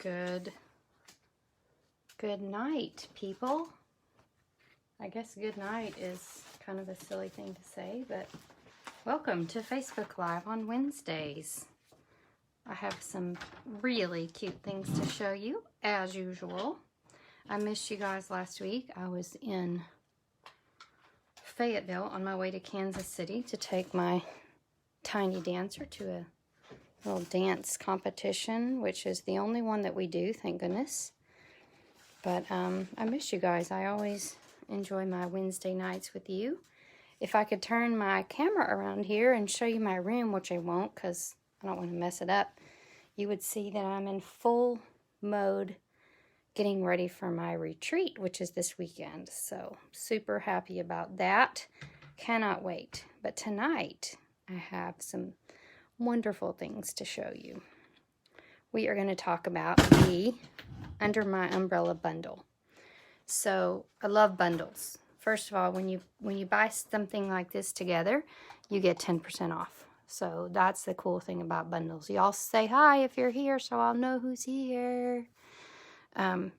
Good night, people. I guess good night is kind of a silly thing to say, but welcome to Facebook Live on Wednesdays. I have some really cute things to show you, as usual. I missed you guys last week. I was in Fayetteville on my way to Kansas City to take my tiny dancer to a little dance competition, which is the only one that we do, thank goodness. But I miss you guys. I always enjoy my Wednesday nights with you. If I could turn my camera around here and show you my room, which I won't because I don't want to mess it up, you would see that I'm in full mode getting ready for my retreat, which is this weekend. So super happy about that. Cannot wait. But tonight I have some wonderful things to show you. We are going to talk about the Under My Umbrella bundle. So I love bundles. First of all, when you buy something like this together, you get 10% off. So that's the cool thing about bundles. Y'all say hi if you're here so I'll know who's here. When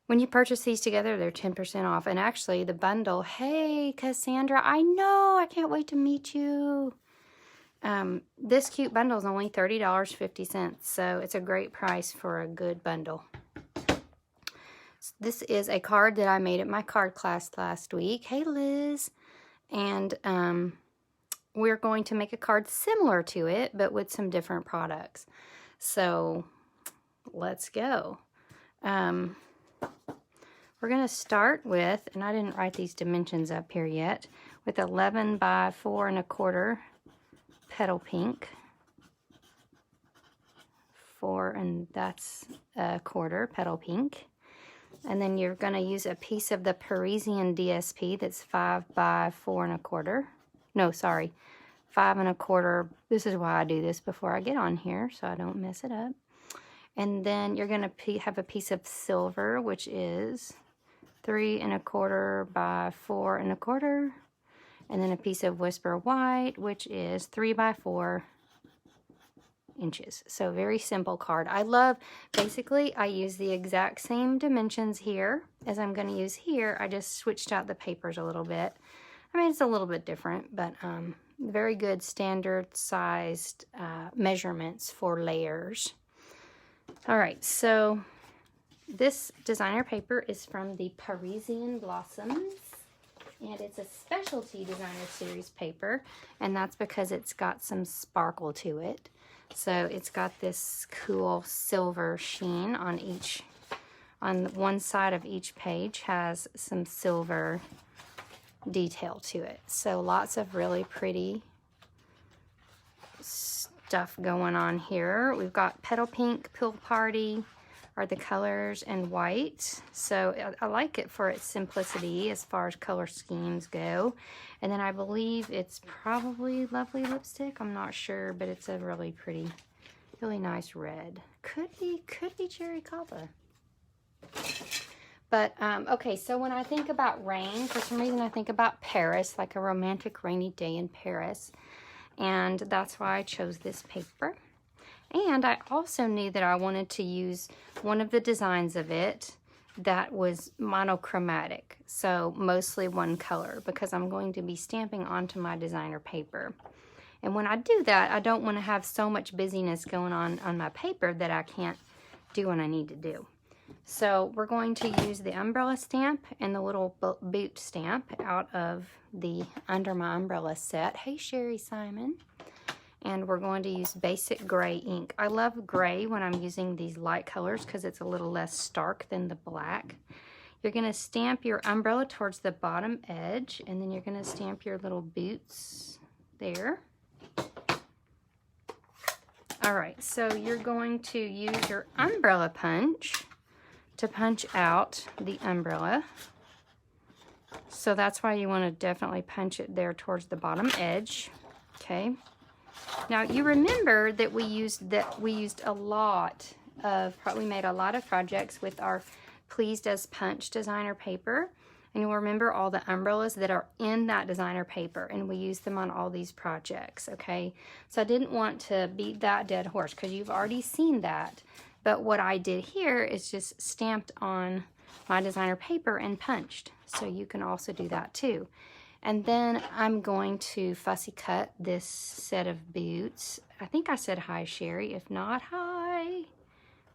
you purchase these together, they're 10% off. And actually the bundle, hey Cassandra, I know, I can't wait to meet you. This cute bundle is only $30.50, so it's a great price for a good bundle. This is a card that I made at my card class last week. Hey Liz. And we're going to make a card similar to it, but with some different products. So let's go. We're going to start with, and I didn't write these dimensions up here yet, with 11 by 4 1/4 petal pink. 4, and that's 1/4 petal pink. And then you're going to use a piece of the Parisian DSP that's 5 by 4 1/4. No, sorry, 5 1/4. This is why I do this before I get on here, so I don't mess it up. And then you're going to have a piece of silver, which is 3 1/4 by 4 1/4. And then a piece of Whisper White, which is 3 by 4 inches. So very simple card. I love, basically, I use the exact same dimensions here as I'm going to use here. I just switched out the papers a little bit. I mean, it's a little bit different, but very good standard sized measurements for layers. All right, so this designer paper is from the Parisian Blossoms. And it's a specialty designer series paper, and that's because it's got some sparkle to it. So it's got this cool silver sheen on one side of each page has some silver detail to it. So lots of really pretty stuff going on here. We've got Petal Pink, Pill Party are the colors, and white. So I like it for its simplicity as far as color schemes go. And then I believe it's probably Lovely Lipstick. I'm not sure, but it's a really pretty, really nice red. Could be Cherry Cobbler. But, okay, so when I think about rain, for some reason I think about Paris, like a romantic rainy day in Paris. And that's why I chose this paper. And I also knew that I wanted to use one of the designs of it that was monochromatic, so mostly one color, because I'm going to be stamping onto my designer paper. And when I do that, I don't want to have so much busyness going on my paper that I can't do what I need to do. So we're going to use the umbrella stamp and the little boot stamp out of the Under My Umbrella set. Hey, Sherry Simon. And we're going to use basic gray ink. I love gray when I'm using these light colors because it's a little less stark than the black. You're going to stamp your umbrella towards the bottom edge, and then you're going to stamp your little boots there. All right, so you're going to use your umbrella punch to punch out the umbrella. So that's why you want to definitely punch it there towards the bottom edge. Okay. Now you remember that we made a lot of projects with our Pleased as Punch designer paper, and you'll remember all the umbrellas that are in that designer paper, and we use them on all these projects. Okay, so I didn't want to beat that dead horse because you've already seen that, But what I did here is just stamped on my designer paper and punched. So you can also do that too. And then I'm going to fussy cut this set of boots. I think I said hi, Sherry. If not, hi.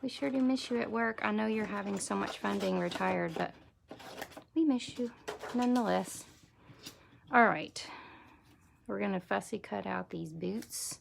We sure do miss you at work. I know you're having so much fun being retired, but we miss you nonetheless. All right. We're going to fussy cut out these boots.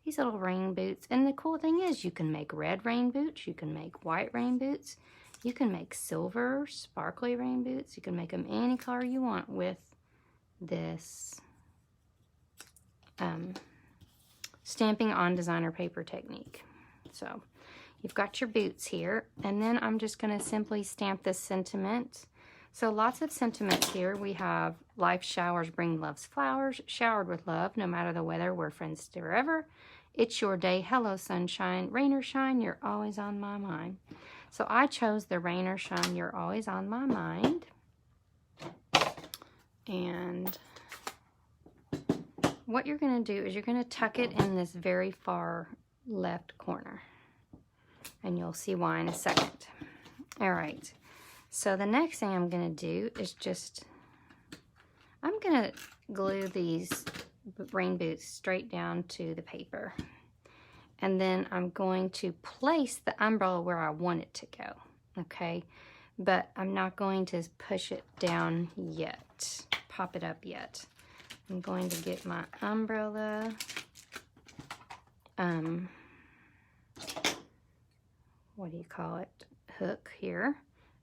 These little rain boots. And the cool thing is you can make red rain boots. You can make white rain boots. You can make silver, sparkly rain boots. You can make them any color you want with this stamping on designer paper technique. So you've got your boots here, and then I'm just going to simply stamp this sentiment. So lots of sentiments here. We have life showers bring love's flowers, showered with love, no matter the weather, we're friends forever. It's your day, hello sunshine, rain or shine, you're always on my mind. So I chose the rain or shine, you're always on my mind. And what you're going to do is you're going to tuck it in this very far left corner. And you'll see why in a second. All right. So the next thing I'm going to do is I'm going to glue these rain boots straight down to the paper. And then I'm going to place the umbrella where I want it to go. Okay. But I'm not going to push it down yet, pop it up yet. I'm going to get my umbrella, what do you call it, hook here.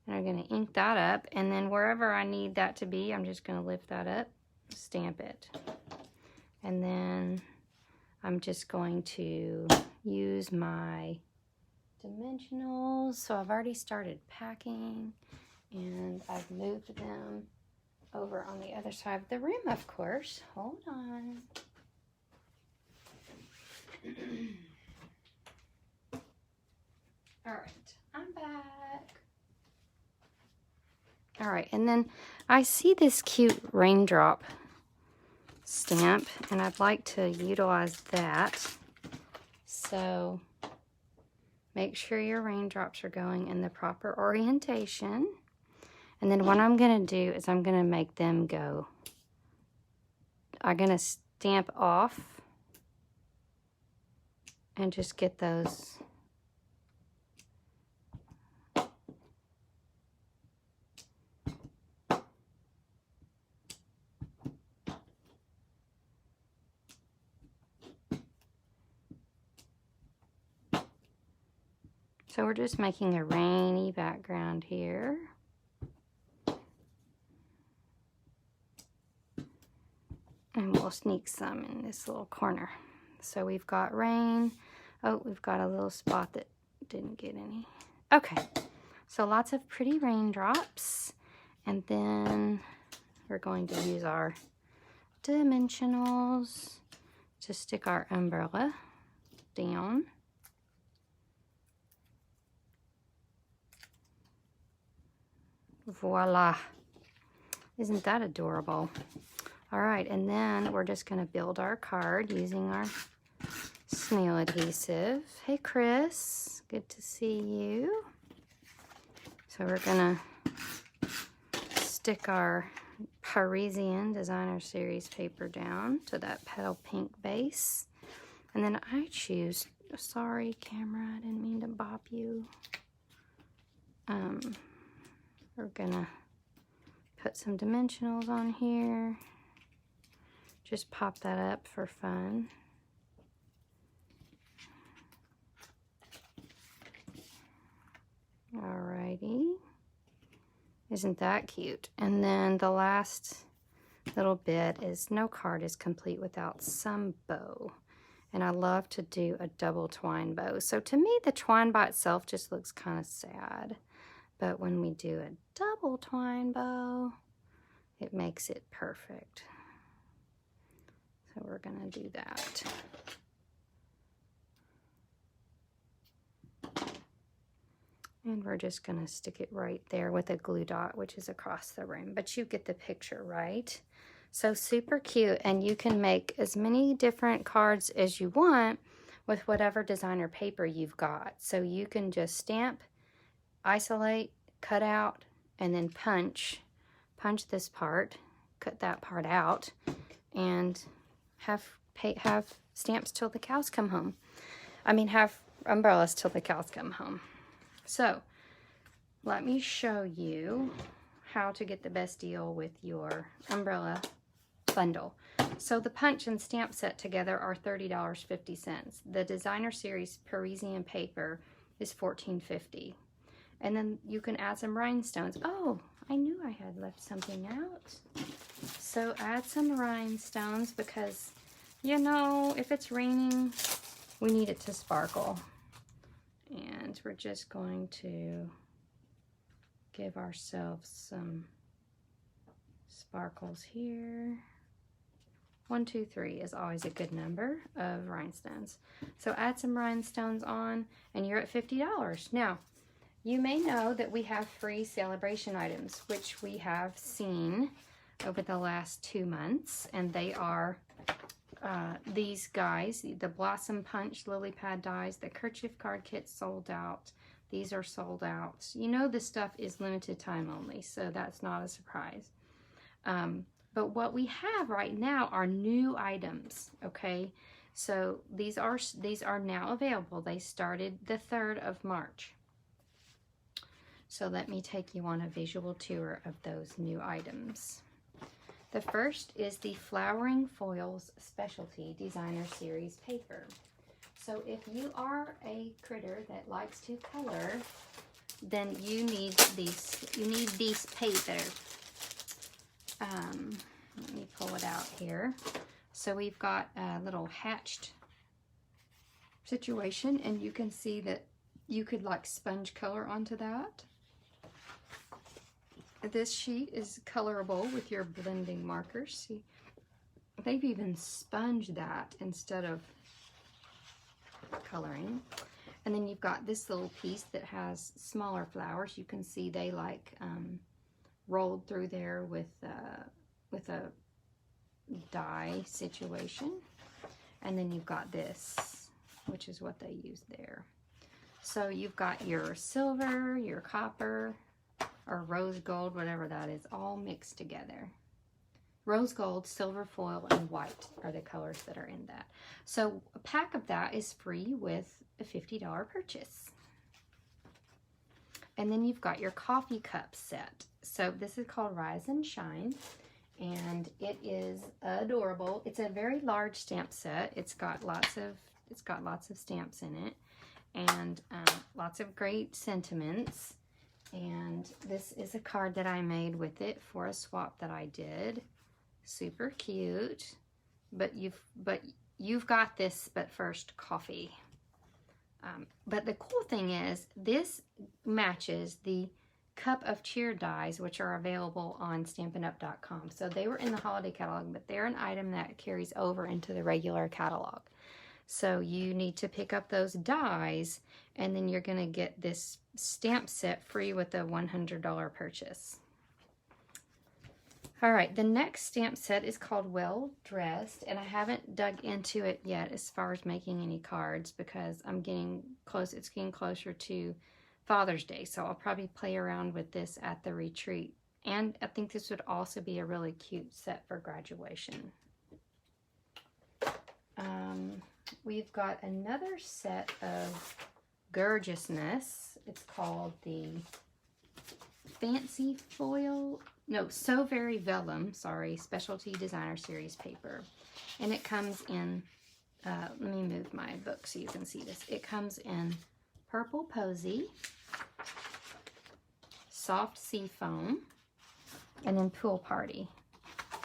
And I'm going to ink that up, and then wherever I need that to be, I'm just going to lift that up, stamp it. And then I'm just going to use my dimensionals. So I've already started packing, and I've moved them over on the other side of the room, of course. Hold on. All right, I'm back. All right, and then I see this cute raindrop stamp, and I'd like to utilize that. So make sure your raindrops are going in the proper orientation. And then what I'm going to do is I'm going to make them go. I'm going to stamp off and just get those. So we're just making a rainy background here. And we'll sneak some in this little corner. So we've got rain. Oh, we've got a little spot that didn't get any. Okay, so lots of pretty raindrops. And then we're going to use our dimensionals to stick our umbrella down. Voila. Isn't that adorable? All right, and then we're just going to build our card using our snail adhesive. Hey, Chris. Good to see you. So we're going to stick our Parisian Designer Series paper down to that petal pink base. And then I choose, sorry, camera, I didn't mean to bop you. We're going to put some dimensionals on here. Just pop that up for fun. Alrighty. Isn't that cute? And then the last little bit is no card is complete without some bow. And I love to do a double twine bow. So to me, the twine by itself just looks kind of sad. But when we do a double twine bow, it makes it perfect. So we're going to do that. And we're just going to stick it right there with a glue dot, which is across the room. But you get the picture, right? So super cute. And you can make as many different cards as you want with whatever designer paper you've got. So you can just stamp, isolate, cut out, and then punch this part, cut that part out, and have stamps till the cows come home. I mean, have umbrellas till the cows come home. So let me show you how to get the best deal with your umbrella bundle. So the punch and stamp set together are $30.50. The designer series Parisian paper is $14.50. And then you can add some rhinestones. Oh, I knew I had left something out. So add some rhinestones because, you know, if it's raining, we need it to sparkle. And we're just going to give ourselves some sparkles here. 1, 2, 3 is always a good number of rhinestones. So add some rhinestones on and you're at $50. Now, you may know that we have free celebration items, which we have seen over the last 2 months, and they are these guys, the Blossom Punch Lily Pad dies, the Kerchief card kit sold out. These are sold out. You know this stuff is limited time only, so that's not a surprise. But what we have right now are new items, okay? So these are now available. They started the 3rd of March. So let me take you on a visual tour of those new items. The first is the Flowering Foils Specialty Designer Series paper. So if you are a critter that likes to color, then you need these paper. Let me pull it out here. So we've got a little hatched situation, and you can see that you could like sponge color onto that. This sheet is colorable with your blending markers. See, they've even sponged that instead of coloring. And then you've got this little piece that has smaller flowers. You can see they like rolled through there with a die situation. And then you've got this, which is what they use there. So you've got your silver, your copper, or rose gold, whatever that is, all mixed together. Rose gold, silver foil, and white are the colors that are in that. So a pack of that is free with a $50 purchase. And then you've got your coffee cup set. So this is called Rise and Shine, and it is adorable. It's a very large stamp set. It's got lots of stamps in it, and lots of great sentiments. And this is a card that I made with it for a swap that I did. Super cute. But you've got this, but first coffee. But the cool thing is this matches the Cup of Cheer dies, which are available on StampinUp.com. So they were in the holiday catalog, but they're an item that carries over into the regular catalog. So you need to pick up those dies, and then you're going to get this stamp set free with a $100 purchase. All right, the next stamp set is called Well Dressed, and I haven't dug into it yet as far as making any cards because I'm getting close. It's getting closer to Father's Day, so I'll probably play around with this at the retreat. And I think this would also be a really cute set for graduation. We've got another set of gorgeousness. It's called the Fancy Foil, no, So Very Vellum, sorry, Specialty Designer Series paper. And it comes in, let me move my book so you can see this. It comes in Purple Posy, Soft Sea Foam, and then Pool Party.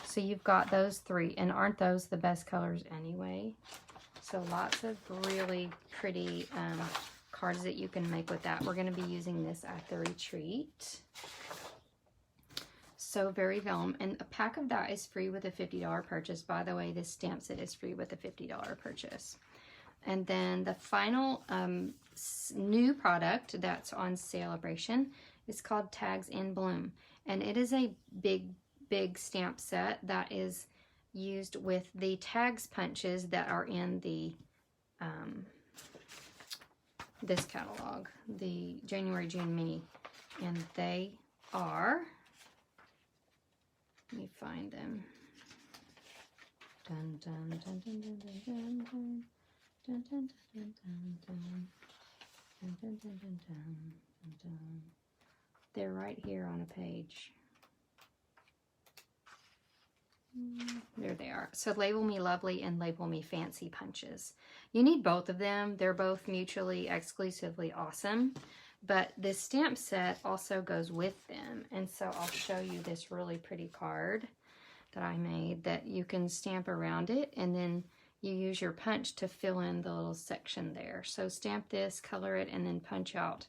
So you've got those three, and aren't those the best colors anyway? So lots of really pretty cards that you can make with that. We're going to be using this at the retreat. So Very Vellum, and a pack of that is free with a $50 purchase. By the way, this stamp set is free with a $50 purchase. And then the final new product that's on Celebration is called Tags in Bloom. And it is a big stamp set that is used with the tags punches that are in the this catalog, the January, June mini, and they are, let me find them. Dun, dun, dun, dun, dun, dun, dun, dun. Dun, dun, dun, dun, dun. Dun, dun, dun, dun, dun, dun, dun. They're right here on a page. There they are. So Label Me Lovely and Label Me Fancy punches. You need both of them. They're both mutually exclusively awesome. But this stamp set also goes with them. And so I'll show you this really pretty card that I made that you can stamp around it, and then you use your punch to fill in the little section there. So stamp this, color it, and then punch out.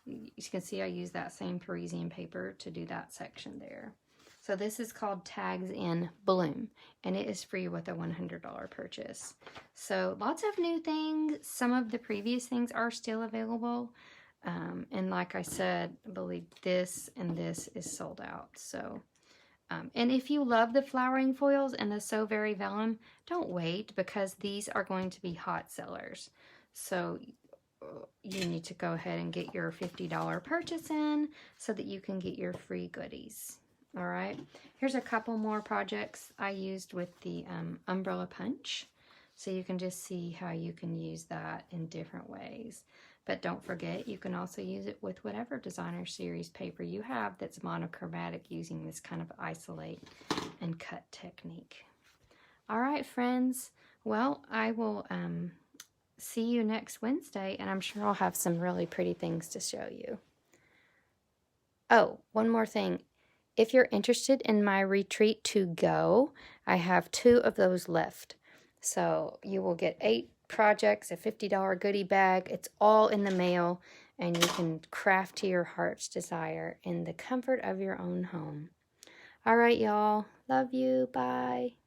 You can see I use that same Parisian paper to do that section there. So this is called Tags in Bloom, and it is free with a $100 purchase. So lots of new things. Some of the previous things are still available. And like I said, I believe this and this is sold out. So, and if you love the flowering foils and the So Very Vellum, don't wait, because these are going to be hot sellers. So you need to go ahead and get your $50 purchase in so that you can get your free goodies. All right, here's a couple more projects I used with the umbrella punch. So you can just see how you can use that in different ways. But don't forget, you can also use it with whatever designer series paper you have that's monochromatic, using this kind of isolate and cut technique. All right, friends. Well, I will see you next Wednesday, and I'm sure I'll have some really pretty things to show you. Oh, one more thing. If you're interested in my retreat to go, I have 2 of those left. So you will get 8 projects, a $50 goodie bag. It's all in the mail, and you can craft to your heart's desire in the comfort of your own home. All right, y'all. Love you. Bye.